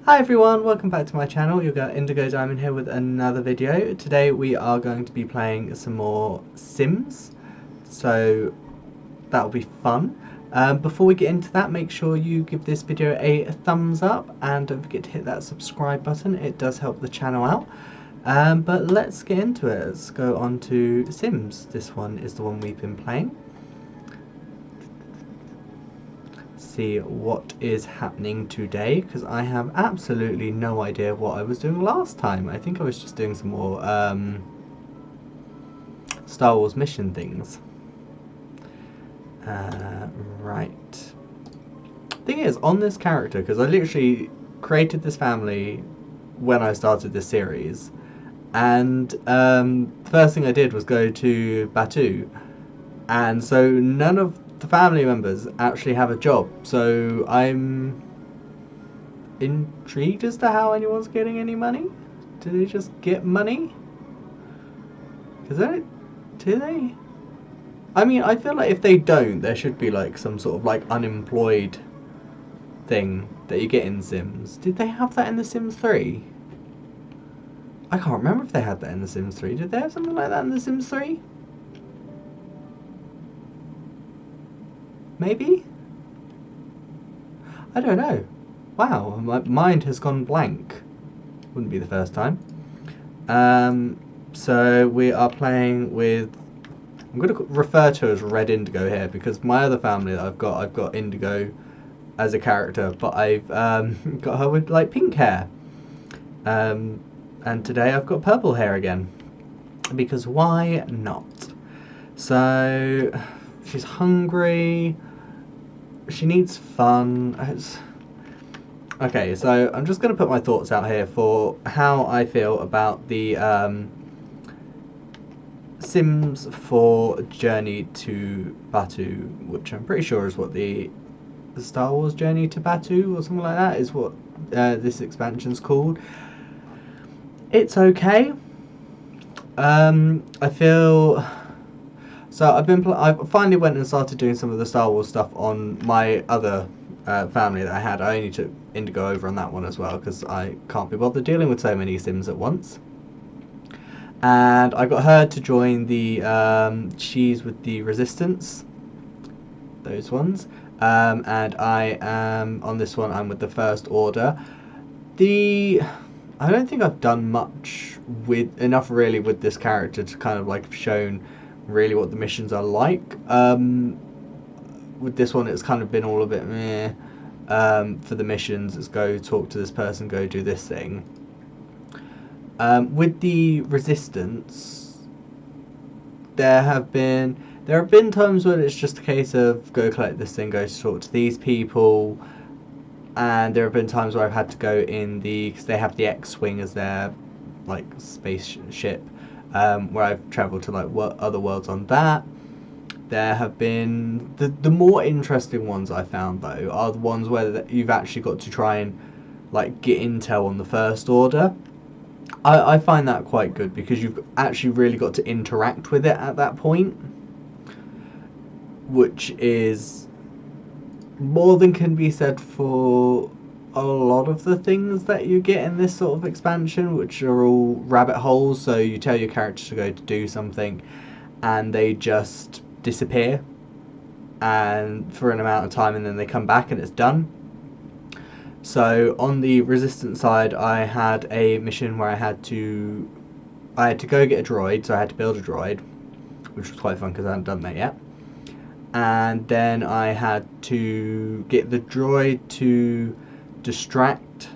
Hi everyone, welcome back to my channel. You've got Indigo Diamond here with another video. Today we are going to be playing some more Sims, so that'll be fun. Before we get into that, make sure you give this video a thumbs up and don't forget to hit that subscribe button. It does help the channel out. But let's get into it. Let's go on to Sims. This one is the one we've been playing. See what is happening today, because I have absolutely no idea what I was doing last time. I think I was just doing some more Star Wars mission things. Right. Thing is, on this character, because I literally created this family when I started this series, and the first thing I did was go to Batuu, and so none of the family members actually have a job, so I'm intrigued as to how anyone's getting any money. Do they just get money? Do they? I mean, I feel like if they don't, there should be like some sort of like unemployed thing that you get in Sims. Did they have that in The Sims 3? I can't remember if they had that in The Sims 3. Did they have something like that in The Sims 3? Maybe? I don't know. Wow, my mind has gone blank. Wouldn't be the first time. So we are playing with, I'm going to refer to as Red Indigo here, because my other family that I've got Indigo as a character, but I've got her with like pink hair. And today I've got purple hair again, because why not? So she's hungry. She needs fun. Okay, so I'm just going to put my thoughts out here for how I feel about the Sims 4 Journey to Batuu, which I'm pretty sure is what the Star Wars Journey to Batuu or something like that is what this expansion's called. It's okay. I feel... So I finally went and started doing some of the Star Wars stuff on my other family that I had. I only took Indigo over on that one as well, because I can't be bothered dealing with so many Sims at once. And I got her to join the she's with the Resistance, those ones. And I am on this one. I'm with the First Order. I don't think I've done much enough really with this character to kind of like have shown really what the missions are like. With this one, it's kind of been all a bit meh. For the missions, it's go talk to this person, go do this thing. With the Resistance, there have been times when it's just a case of go collect this thing, go to talk to these people, and there have been times where I've had to go in because they have the X-wing as their like spaceship. Where I've travelled to like other worlds on that. There have been the more interesting ones I found though are the ones where you've actually got to try and like get intel on the First Order. I find that quite good, because you've actually really got to interact with it at that point, which is more than can be said for a lot of the things that you get in this sort of expansion, which are all rabbit holes. So you tell your character to go to do something and they just disappear and for an amount of time, and then they come back and it's done. So on the Resistance side, I had a mission where I had to go get a droid, so I had to build a droid, which was quite fun because I hadn't done that yet. And then I had to get the droid to distract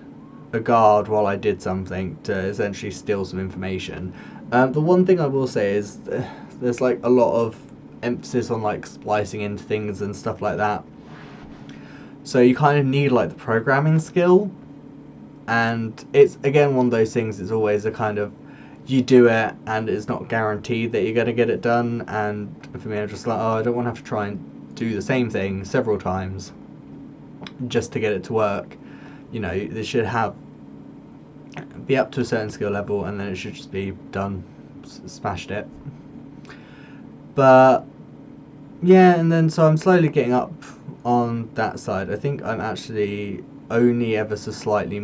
a guard while I did something to essentially steal some information. The one thing I will say is there's like a lot of emphasis on like splicing into things and stuff like that, so you kind of need like the programming skill, and it's again one of those things, it's always a kind of you do it and it's not guaranteed that you're going to get it done. And for me, I'm just like, oh, I don't want to have to try and do the same thing several times just to get it to work. You know, they should be up to a certain skill level, and then it should just be done, smashed it. But yeah, and then so I'm slowly getting up on that side. I think I'm actually only ever so slightly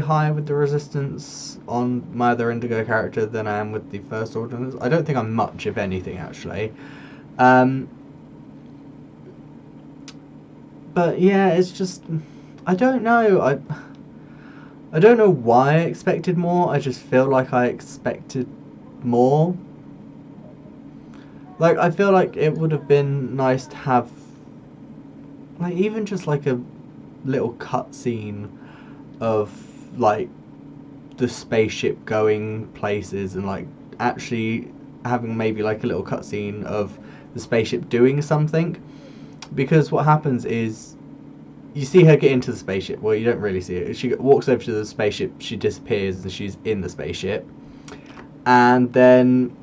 higher with the resistance on my other Indigo character than I am with the First Ordinance. I don't think I'm much, if anything, actually. But yeah, it's just, I don't know. I don't know why I expected more. I just feel like I expected more. Like, I feel like it would have been nice to have, like, even just like a little cutscene of like the spaceship going places, and like actually having maybe like a little cutscene of the spaceship doing something. Because what happens is you see her get into the spaceship. Well, you don't really see it. She walks over to the spaceship, she disappears, and she's in the spaceship. And then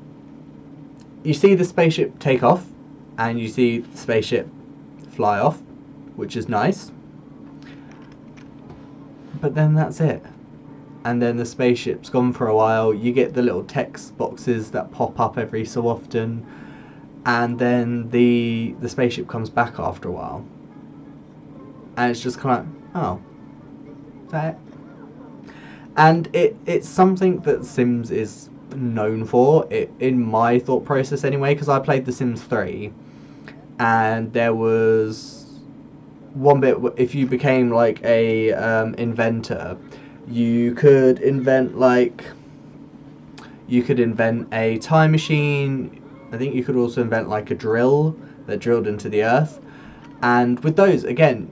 you see the spaceship take off, and you see the spaceship fly off, which is nice. But then that's it. And then the spaceship's gone for a while. You get the little text boxes that pop up every so often, and then the spaceship comes back after a while, and it's just kind of like, oh, is that it? And it's something that Sims is known for, in my thought process anyway, because I played The Sims 3, and there was one bit, if you became like a inventor, you could invent a time machine. I think you could also invent like a drill that drilled into the earth. And with those, again,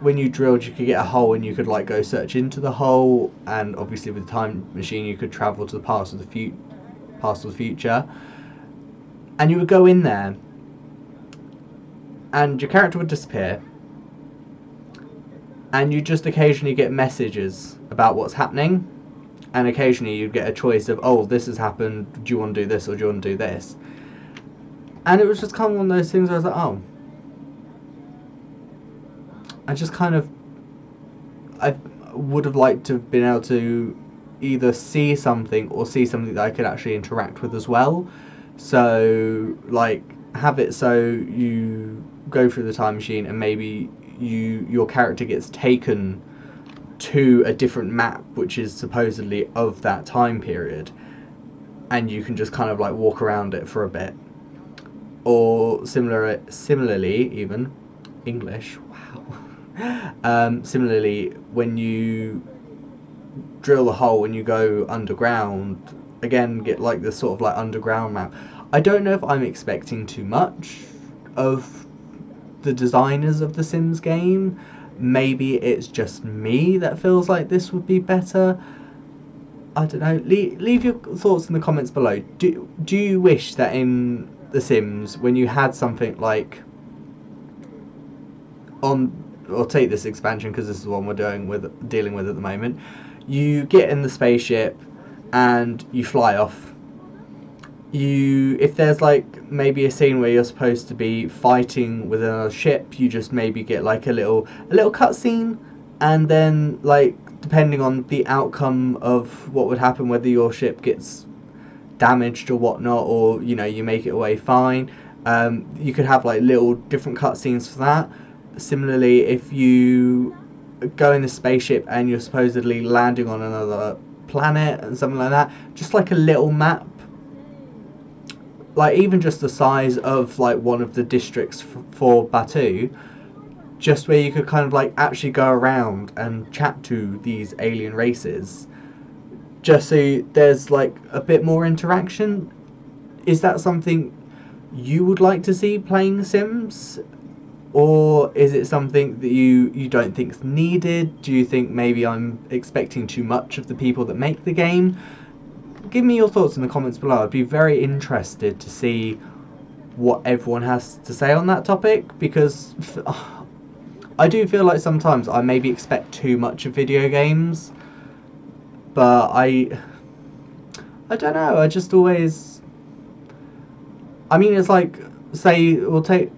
when you drilled, you could get a hole, and you could like go search into the hole. And obviously with the time machine, you could travel to the past or the future, and you would go in there, and your character would disappear, and you just occasionally get messages about what's happening, and occasionally you get a choice of, oh, this has happened, do you want to do this or do you want to do this? And it was just kind of one of those things where I was like, oh, I would have liked to have been able to either see something or see something that I could actually interact with as well. So like have it so you go through the time machine, and maybe your character gets taken to a different map which is supposedly of that time period, and you can just kind of like walk around it for a bit. Or similarly, even English, wow. Similarly, when you drill the hole and you go underground, again get like this sort of like underground map. I don't know if I'm expecting too much of the designers of the Sims game. Maybe it's just me that feels like this would be better. I don't know. Leave your thoughts in the comments below. Do you wish that in The Sims, when you had something like or take this expansion, because this is the one we're dealing with at the moment, you get in the spaceship and you fly off. If there's like maybe a scene where you're supposed to be fighting with another ship, you just maybe get like a little cutscene, and then like depending on the outcome of what would happen, whether your ship gets damaged or whatnot, or you make it away fine, you could have like little different cutscenes for that. Similarly, if you go in the spaceship and you're supposedly landing on another planet and something like that, just like a little map, like even just the size of like one of the districts for Batuu, just where you could kind of like actually go around and chat to these alien races, just so there's like a bit more interaction. Is that something you would like to see playing Sims? Or is it something that you don't think is needed? Do you think maybe I'm expecting too much of the people that make the game? Give me your thoughts in the comments below. I'd be very interested to see what everyone has to say on that topic, because I do feel like sometimes I maybe expect too much of video games, but I don't know, I just always, I mean, it's like, say, we'll take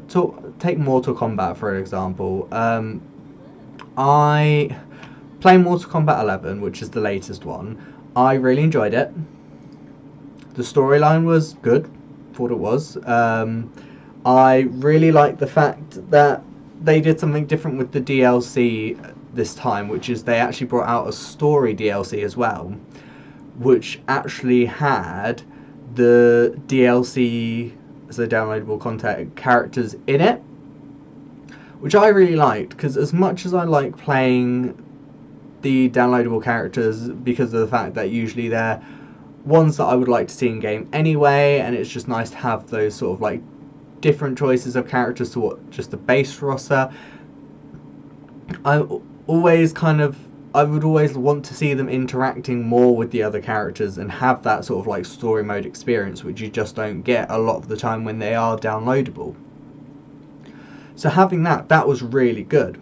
Mortal Kombat for example. I play Mortal Kombat 11, which is the latest one. I really enjoyed it. The storyline was good, thought it was. I really like the fact that they did something different with the DLC this time, which is they actually brought out a story DLC as well, which actually had the DLC, so downloadable content, characters in it, which I really liked, because as much as I like playing the downloadable characters because of the fact that usually they're ones that I would like to see in game anyway, and it's just nice to have those sort of like different choices of characters to what just the base roster. I always kind of I would always want to see them interacting more with the other characters and have that sort of like story mode experience, which you just don't get a lot of the time when they are downloadable. So having that was really good.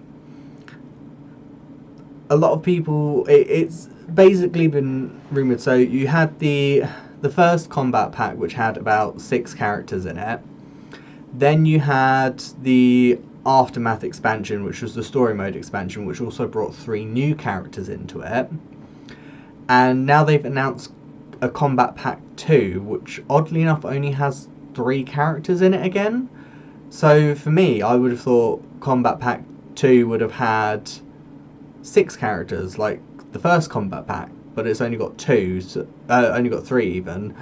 A lot of people, it's basically been rumoured, so you had the first Kombat pack, which had about 6 characters in it. Then you had the Aftermath expansion, which was the story mode expansion, which also brought 3 new characters into it. And now they've announced a Kombat Pack 2, which oddly enough only has 3 characters in it again. So for me, I would have thought Kombat Pack 2 would have had 6 characters, like the first Kombat Pack, but it's only got 2, so, only got 3 even.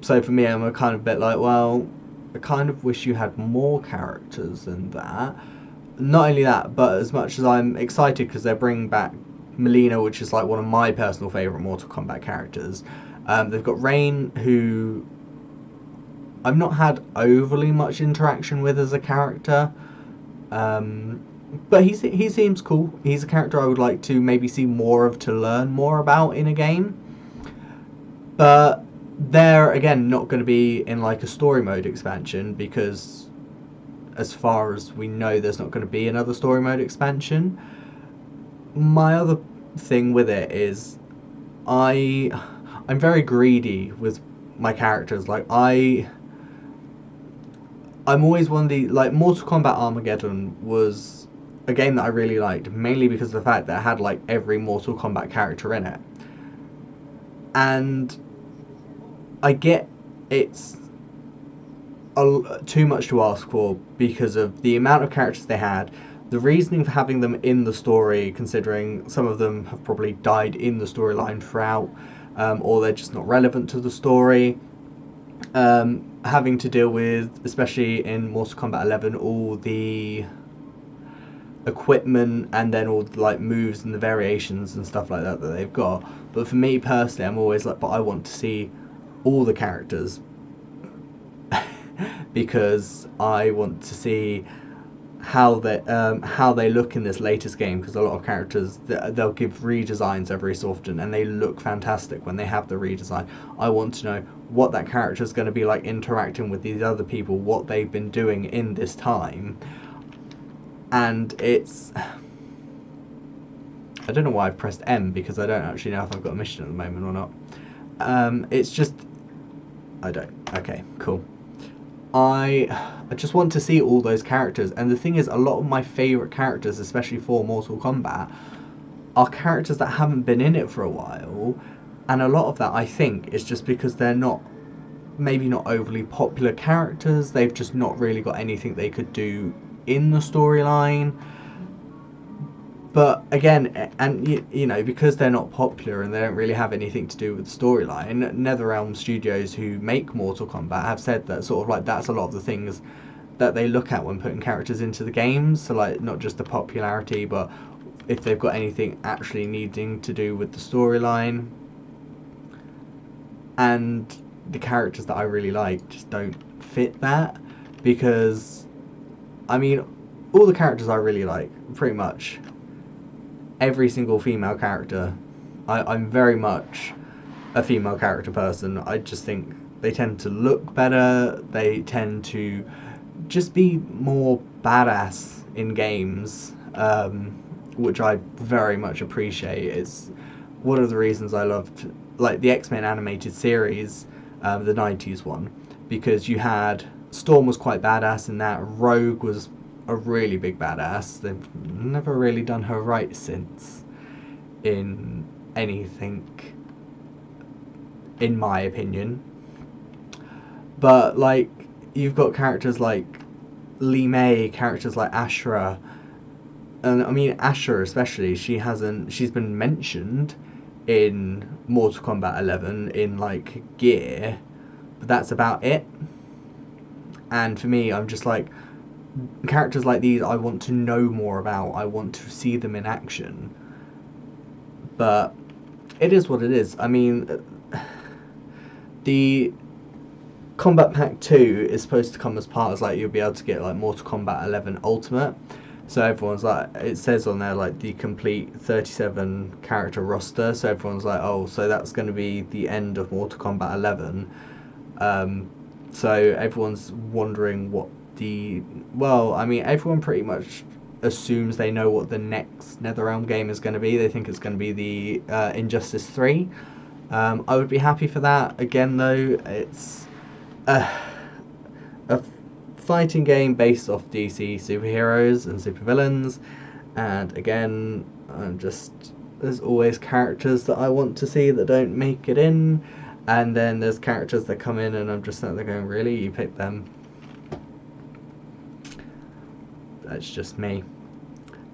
So for me, I'm a kind of bit like, well, I kind of wish you had more characters than that. Not only that, but as much as I'm excited because they're bringing back Melina, which is like one of my personal favourite Mortal Kombat characters. They've got Rain, who I've not had overly much interaction with as a character. But he seems cool. He's a character I would like to maybe see more of, to learn more about in a game. But they're, again, not going to be in like a story mode expansion, because as far as we know, there's not going to be another story mode expansion. My other thing with it is I'm very greedy with my characters. Like I'm always one of the, like, Mortal Kombat Armageddon was a game that I really liked, mainly because of the fact that it had like every Mortal Kombat character in it. And I get it's too much to ask for because of the amount of characters they had, the reasoning for having them in the story, considering some of them have probably died in the storyline throughout, or they're just not relevant to the story. Having to deal with, especially in Mortal Kombat 11, all the equipment and then all the like moves and the variations and stuff like that they've got. But for me personally, I'm always like, but I want to see all the characters because I want to see how they look in this latest game, because a lot of characters, they'll give redesigns every so often and they look fantastic when they have the redesign. I want to know what that character is going to be like interacting with these other people, what they've been doing in this time. And it's, I don't know why I've pressed M, because I don't actually know if I've got a mission at the moment or not. It's just, I don't. Okay, cool. I just want to see all those characters, and the thing is, a lot of my favourite characters, especially for Mortal Kombat, are characters that haven't been in it for a while, and a lot of that, I think, is just because they're not, maybe not overly popular characters. They've just not really got anything they could do in the storyline. But again, and you know, because they're not popular and they don't really have anything to do with the storyline, NetherRealm Studios, who make Mortal Kombat, have said that sort of like that's a lot of the things that they look at when putting characters into the games. So like, not just the popularity, but if they've got anything actually needing to do with the storyline. And the characters that I really like just don't fit that, because I mean, all the characters I really like, pretty much every single female character, I'm very much a female character person. I just think they tend to look better, they tend to just be more badass in games, which I very much appreciate. It's one of the reasons I loved like the X-Men animated series, the 90s one, because you had Storm was quite badass in that, Rogue was a really big badass. They've never really done her right since in anything, in my opinion. But like, you've got characters like Lee May, characters like Ashra, and I mean Ashra especially. She's been mentioned in Mortal Kombat 11 in like gear, but that's about it. And for me, I'm just like, characters like these I want to know more about. I want to see them in action. But it is what it is. I mean, the Kombat Pack 2 is supposed to come as part of, like, you'll be able to get like Mortal Kombat 11 Ultimate. So everyone's like, it says on there like the complete 37 character roster. So everyone's like, oh, so that's going to be the end of Mortal Kombat 11. So everyone's wondering what well, I mean, everyone pretty much assumes they know what the next NetherRealm game is going to be. They think it's going to be the Injustice 3. I would be happy for that. Again, though, it's a fighting game based off DC superheroes and supervillains, and again, there's always characters that I want to see that don't make it in, and then there's characters that come in and I'm just sitting there going, really, you picked them? That's just me.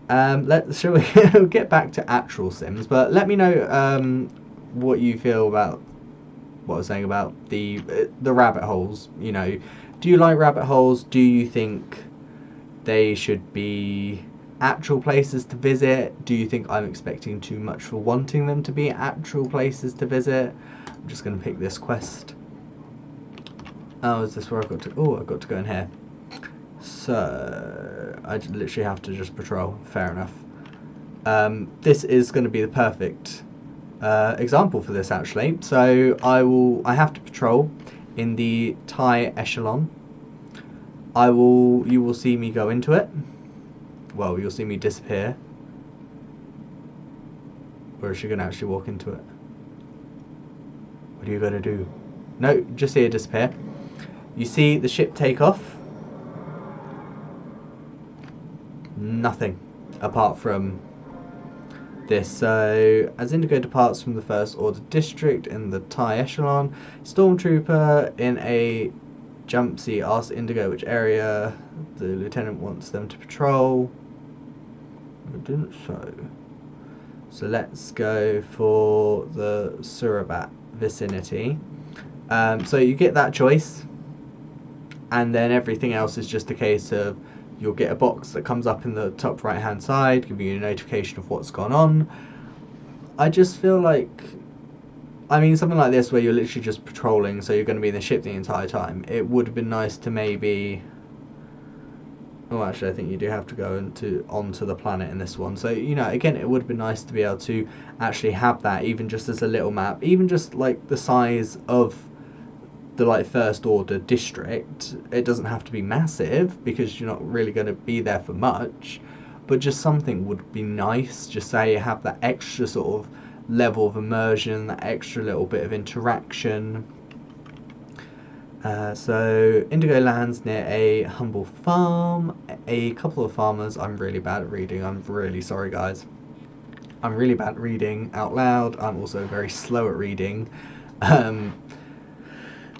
Shall we get back to actual Sims? But let me know what you feel about what I was saying about the rabbit holes. You know, do you like rabbit holes? Do you think they should be actual places to visit? Do you think I'm expecting too much for wanting them to be actual places to visit? I'm just going to pick this quest. Oh, is this where I've got to... Oh, I've got to go in here. So, I literally have to just patrol. Fair enough. This is going to be the perfect example for this, actually. So, I have to patrol in the Thai echelon. You will see me go into it. Well, you'll see me disappear. Or is she going to actually walk into it? What are you going to do? No, just see her disappear. You see the ship take off. Nothing apart from this. So, as Indigo departs from the First Order District in the Thai echelon, Stormtrooper in a jump seat asks Indigo which area the lieutenant wants them to patrol. I didn't so. So let's go for the Surabat vicinity. So you get that choice, and then everything else is just a case of you'll get a box that comes up in the top right hand side giving you a notification of what's gone on. I just feel like, I mean, something like this where you're literally just patrolling, so you're going to be in the ship the entire time. It would have been nice to maybe... Oh, actually, I think you do have to go onto the planet in this one. So, you know, again, it would have been nice to be able to actually have that, even just as a little map, even just like the size of the like First Order district. It doesn't have to be massive because you're not really going to be there for much, but just something would be nice. Just say you have that extra sort of level of immersion, that extra little bit of interaction. So Indigo lands near a humble farm. A couple of farmers. I'm really bad at reading. I'm really sorry, guys. I'm really bad at reading out loud. I'm also very slow at reading.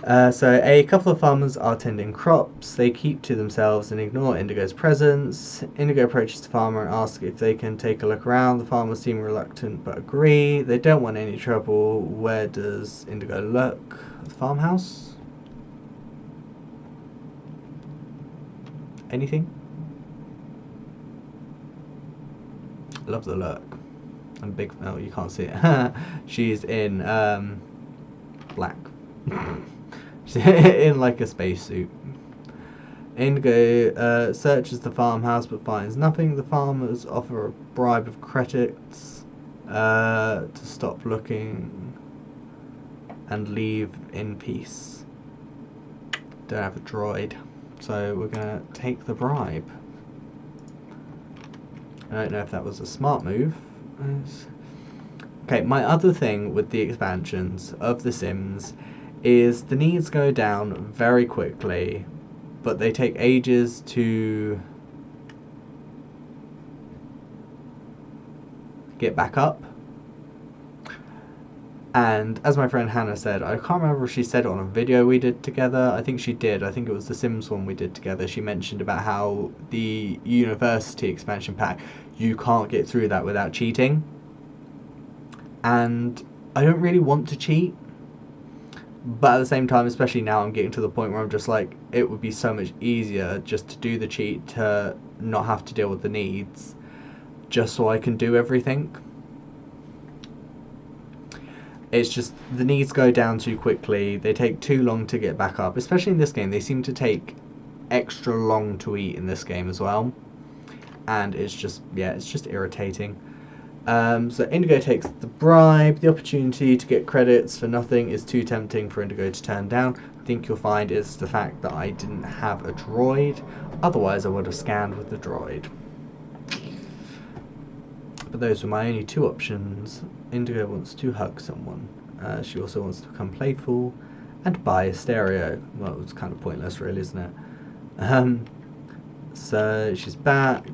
So a couple of farmers are tending crops. They keep to themselves and ignore Indigo's presence. Indigo approaches the farmer and asks if they can take a look around. The farmers seem reluctant but agree. They don't want any trouble. Where does Indigo look? The farmhouse? Anything? Love the look. And big... Oh, you can't see it. She's in black. She's in like a spacesuit. Indigo searches the farmhouse but finds nothing. The farmers offer a bribe of credits to stop looking and leave in peace. Don't have a droid, so we're gonna take the bribe. I don't know if that was a smart move. Okay, my other thing with the expansions of The Sims is the needs go down very quickly, but they take ages to get back up. And as my friend Hannah said, I can't remember if she said it on a video we did together. I think she did. I think it was the Sims one we did together. She mentioned about how the University expansion pack, you can't get through that without cheating. And I don't really want to cheat. But at the same time, especially now, I'm getting to the point where I'm just like, it would be so much easier just to do the cheat, to not have to deal with the needs, just so I can do everything. It's just, the needs go down too quickly, they take too long to get back up, especially in this game. They seem to take extra long to eat in this game as well, and it's just, yeah, it's just irritating. So Indigo takes the bribe. The opportunity to get credits for nothing is too tempting for Indigo to turn down. I think you'll find is the fact that I didn't have a droid, otherwise I would have scanned with the droid. But those were my only two options. Indigo wants to hug someone. She also wants to become playful and buy a stereo. Well, it's kind of pointless really, isn't it? So she's back.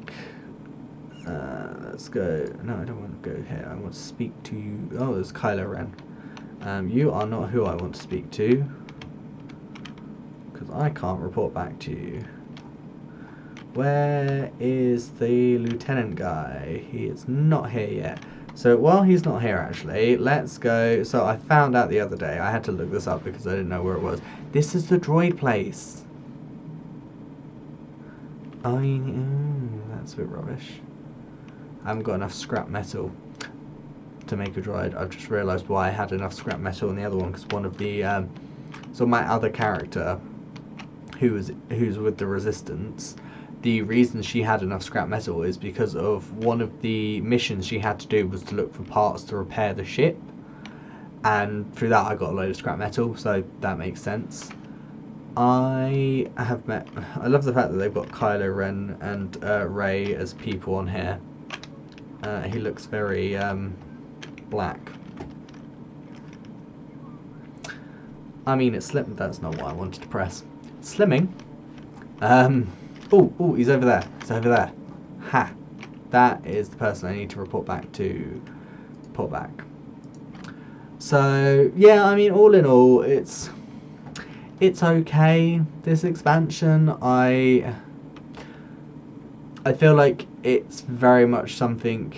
Let's go. No, I don't want to go here. I want to speak to you. Oh, there's Kylo Ren. You are not who I want to speak to, because I can't report back to you. Where is the lieutenant guy? He is not here yet. So while he's not here, actually, let's go. So I found out the other day. I had to look this up because I didn't know where it was. This is the Droid Place. That's a bit rubbish. I haven't got enough scrap metal to make a droid. I've just realised why I had enough scrap metal in the other one, because one of the so my other character, who's with the Resistance, the reason she had enough scrap metal is because of one of the missions she had to do was to look for parts to repair the ship, and through that I got a load of scrap metal, so that makes sense. I love the fact that they've got Kylo Ren and Rey as people on here. He looks very black. I mean, it's slim. That's not what I wanted to press. Slimming. Oh, he's over there. He's over there. Ha! That is the person I need to report back to. Report back. So yeah, I mean, all in all, it's okay. This expansion, I feel like it's very much something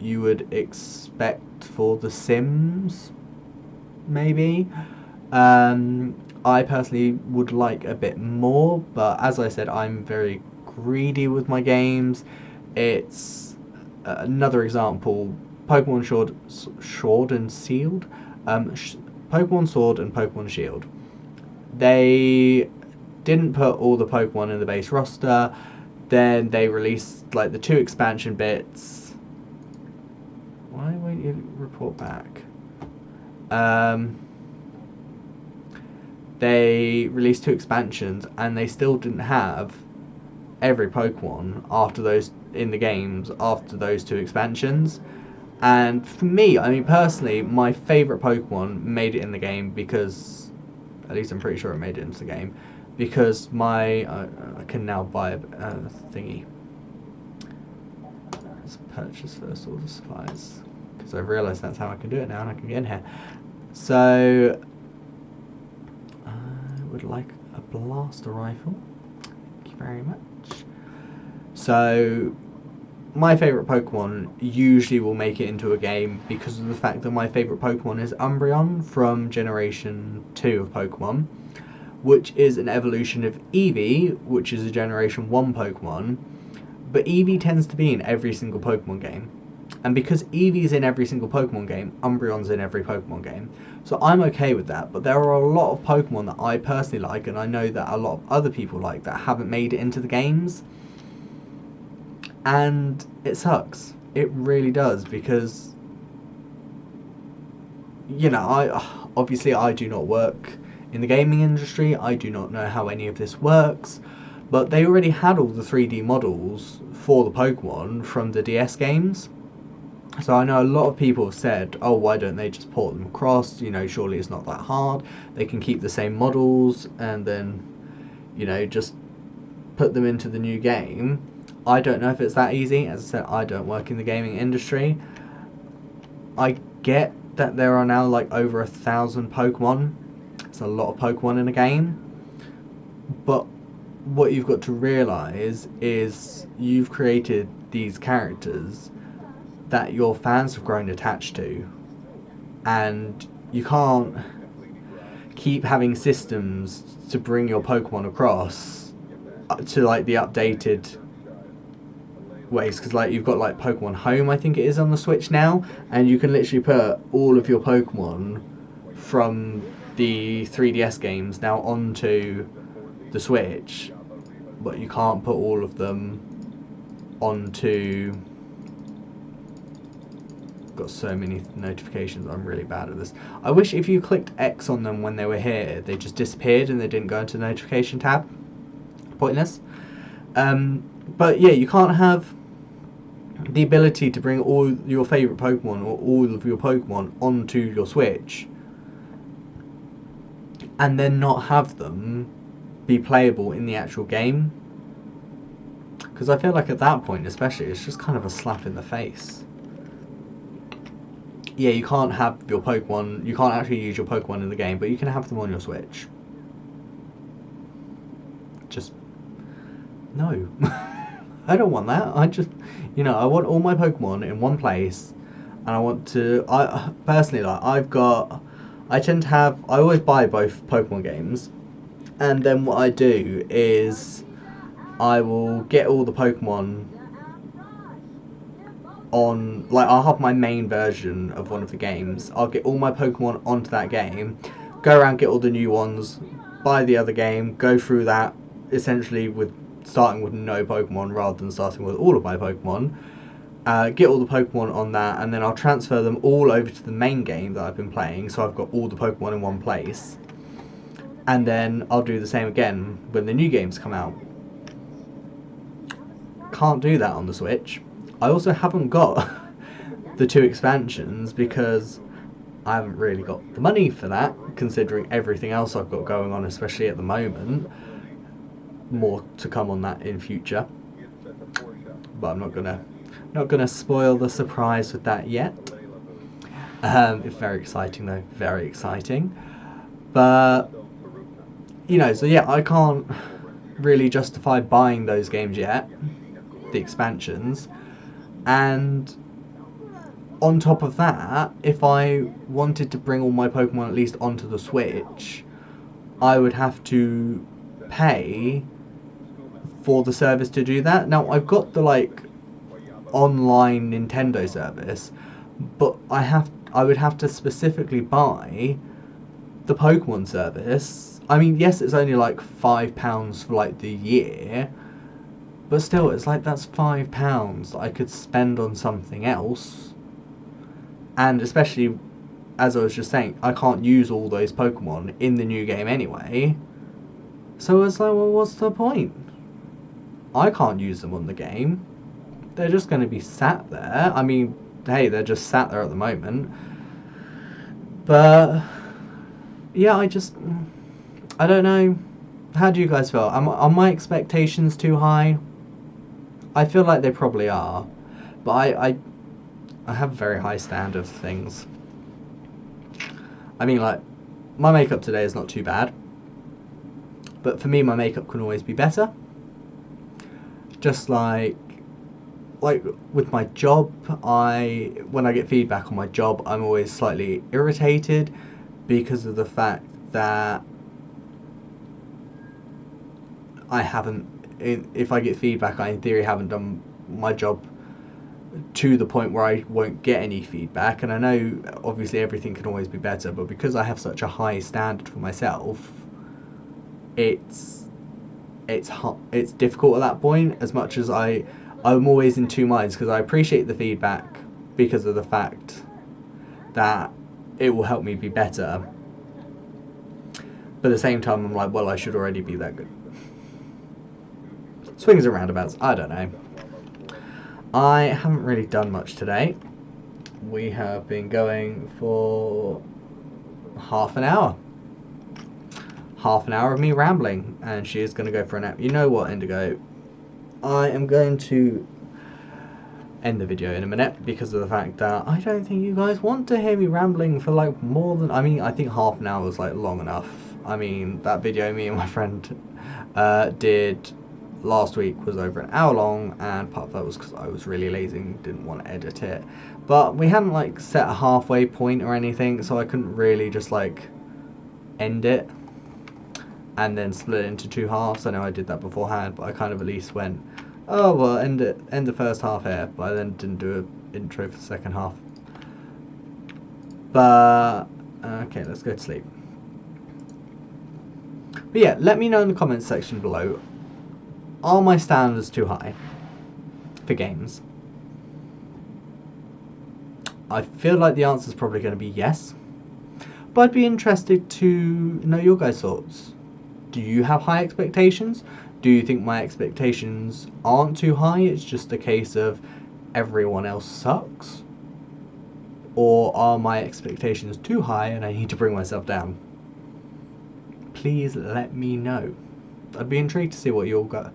you would expect for The Sims, maybe. I personally would like a bit more, but as I said, I'm very greedy with my games. It's another example, Pokemon Sword and Shield. Pokemon Sword and Pokemon Shield. They didn't put all the Pokemon in the base roster. Then they released like the 2 expansion bits. Why won't you report back? They released 2 expansions and they still didn't have every Pokemon after those in the games after those 2 expansions. And for me, I mean personally, my favourite Pokemon made it in the game because, at least I'm pretty sure it made it into the game, because I can now buy a thingy. Let's purchase first order supplies, because I've realised that's how I can do it now and I can get in here. So I would like a blaster rifle. Thank you very much. So my favourite Pokemon usually will make it into a game because of the fact that my favourite Pokemon is Umbreon from Generation 2 of Pokemon, which is an evolution of Eevee, which is a Generation 1 Pokemon, but Eevee tends to be in every single Pokemon game. And because Eevee's in every single Pokemon game, Umbreon's in every Pokemon game. So I'm okay with that, but there are a lot of Pokemon that I personally like, and I know that a lot of other people like, that haven't made it into the games. And it sucks. It really does, because, you know, obviously I do not work in the gaming industry. I do not know how any of this works, but they already had all the 3D models for the Pokemon from the DS games. So I know a lot of people have said, oh, why don't they just port them across? You know, surely it's not that hard. They can keep the same models and then, you know, just put them into the new game. I don't know if it's that easy. As I said, I don't work in the gaming industry. I get that there are now like over 1,000 Pokemon. It's a lot of Pokemon in a game. But what you've got to realise is you've created these characters that your fans have grown attached to. And you can't keep having systems to bring your Pokemon across to like the updated ways, because like you've got like Pokemon Home, I think it is, on the Switch now, and you can literally put all of your Pokemon from the 3DS games now onto the Switch, but you can't put all of them onto... Got so many notifications. I'm really bad at this. I wish if you clicked X on them when they were here, they just disappeared and they didn't go into the notification tab. Pointless. But yeah, you can't have the ability to bring all your favourite Pokemon or all of your Pokemon onto your Switch and then not have them be playable in the actual game. Because I feel like at that point especially, it's just kind of a slap in the face. Yeah, you can't have your Pokemon, you can't actually use your Pokemon in the game, but you can have them on your Switch. Just... no. I don't want that. I just, you know, I want all my Pokemon in one place, and I want to, I personally, like, I tend to have, I always buy both Pokemon games, and then what I do is, I will get all the Pokemon on, like, I'll have my main version of one of the games, I'll get all my Pokemon onto that game, go around, get all the new ones, buy the other game, go through that, essentially with starting with no Pokemon rather than starting with all of my Pokemon, get all the Pokemon on that, and then I'll transfer them all over to the main game that I've been playing, so I've got all the Pokemon in one place, and then I'll do the same again when the new games come out. Can't do that on the Switch. I also haven't got the 2 expansions because I haven't really got the money for that, considering everything else I've got going on, especially at the moment. More to come on that in future, but I'm not gonna spoil the surprise with that yet. It's very exciting though, very exciting. But you know, so yeah, I can't really justify buying those games yet, the expansions, and on top of that, if I wanted to bring all my Pokemon at least onto the Switch, I would have to pay for the service to do that. Now I've got the like online Nintendo service, but I would have to specifically buy the Pokemon service. I mean, yes, it's only like £5 for like the year, but still, it's like that's £5 that I could spend on something else. And especially, as I was just saying, I can't use all those Pokemon in the new game anyway. So it's like, well, what's the point? I can't use them on the game. They're just going to be sat there. I mean, hey, they're just sat there at the moment. But yeah, I don't know. How do you guys feel? Are my expectations too high? I feel like they probably are. But I have a very high standard of things. I mean, like, my makeup today is not too bad. But for me, my makeup can always be better. Just like with my job, when I get feedback on my job, I'm always slightly irritated because of the fact that I haven't, if I get feedback, I in theory haven't done my job to the point where I won't get any feedback. And I know obviously everything can always be better, but because I have such a high standard for myself, it's difficult at that point. As much as I'm always in two minds, because I appreciate the feedback because of the fact that it will help me be better, but at the same time I'm like, well, I should already be that good. Swings and roundabouts, I don't know. I haven't really done much today. We have been going for half an hour of me rambling, and she is going to go for a nap. You know what, Indigo? I am going to end the video in a minute because of the fact that I don't think you guys want to hear me rambling for like more than, I mean, I think half an hour was like long enough. I mean, that video me and my friend did last week was over an hour long, and part of that was because I was really lazy and didn't want to edit it. But we hadn't like set a halfway point or anything, so I couldn't really just like end it and then split it into two halves. I know I did that beforehand, but I kind of at least went, oh well, end the first half here, but I then didn't do an intro for the second half. But okay, let's go to sleep. But yeah, let me know in the comments section below, are my standards too high for games? I feel like the answer is probably going to be yes, but I'd be interested to know your guys' thoughts. Do you have high expectations? Do you think my expectations aren't too high, it's just a case of everyone else sucks? Or are my expectations too high and I need to bring myself down? Please let me know. I'd be intrigued to see what you'll go.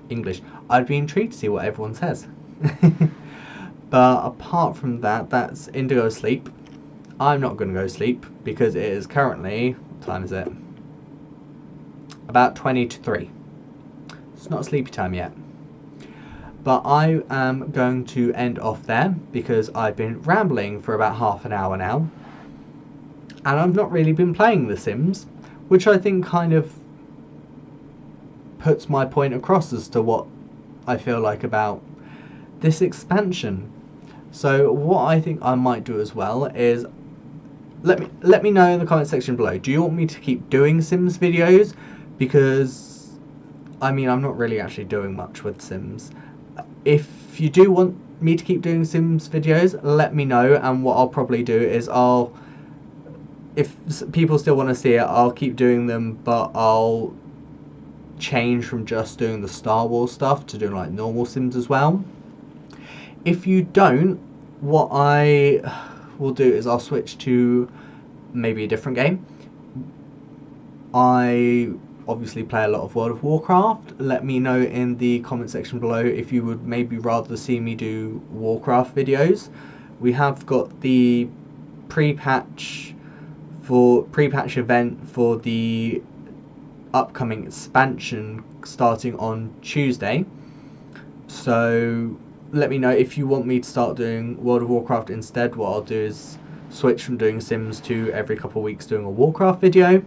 English. I'd be intrigued to see what everyone says. But apart from that, that's Indigo asleep. I'm not going to go sleep because it is currently, what time is it? About 20 to 3. It's not sleepy time yet. But I am going to end off there because I've been rambling for about half an hour now. And I've not really been playing The Sims, which I think kind of puts my point across as to what I feel like about this expansion. So what I think I might do as well is let me know in the comment section below. Do you want me to keep doing Sims videos? Because I mean, I'm not really actually doing much with Sims. If you do want me to keep doing Sims videos, let me know, and what I'll probably do is if people still want to see it, I'll keep doing them, but I'll change from just doing the Star Wars stuff to doing like normal Sims as well. If you don't, what I will do is I'll switch to maybe a different game. I obviously play a lot of World of Warcraft. Let me know in the comment section below if you would maybe rather see me do Warcraft videos. We have got the pre-patch event for the upcoming expansion starting on Tuesday, so let me know if you want me to start doing World of Warcraft instead. What I'll do is switch from doing Sims to every couple of weeks doing a Warcraft video.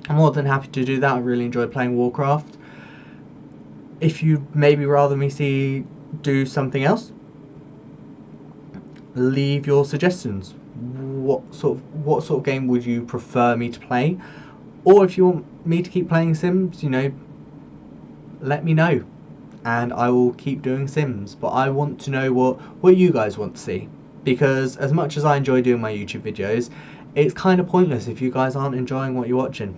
I'm more than happy to do that. I really enjoy playing Warcraft. If you'd maybe rather me do something else, leave your suggestions. What sort of game would you prefer me to play? Or if you want me to keep playing Sims, you know, let me know, and I will keep doing Sims. But I want to know what you guys want to see, because as much as I enjoy doing my YouTube videos, it's kind of pointless if you guys aren't enjoying what you're watching.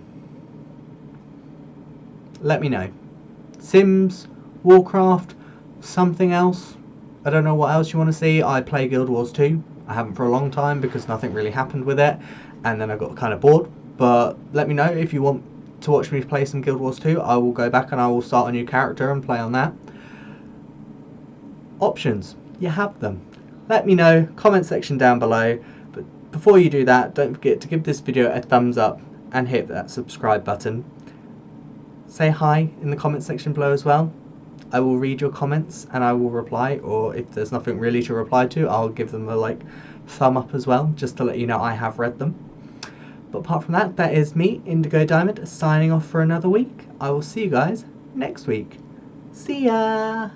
Let me know. Sims, Warcraft, something else. I don't know what else you want to see. I play Guild Wars 2. I haven't for a long time because nothing really happened with it, and then I got kind of bored. But let me know if you want to watch me play some Guild Wars 2. I will go back and I will start a new character and play on that. Options, you have them. Let me know, comment section down below. But before you do that, don't forget to give this video a thumbs up and hit that subscribe button. Say hi in the comment section below as well. I will read your comments and I will reply, or if there's nothing really to reply to, I'll give them a thumb up as well, just to let you know I have read them. But apart from that, that is me, Indigo Diamond, signing off for another week. I will see you guys next week. See ya!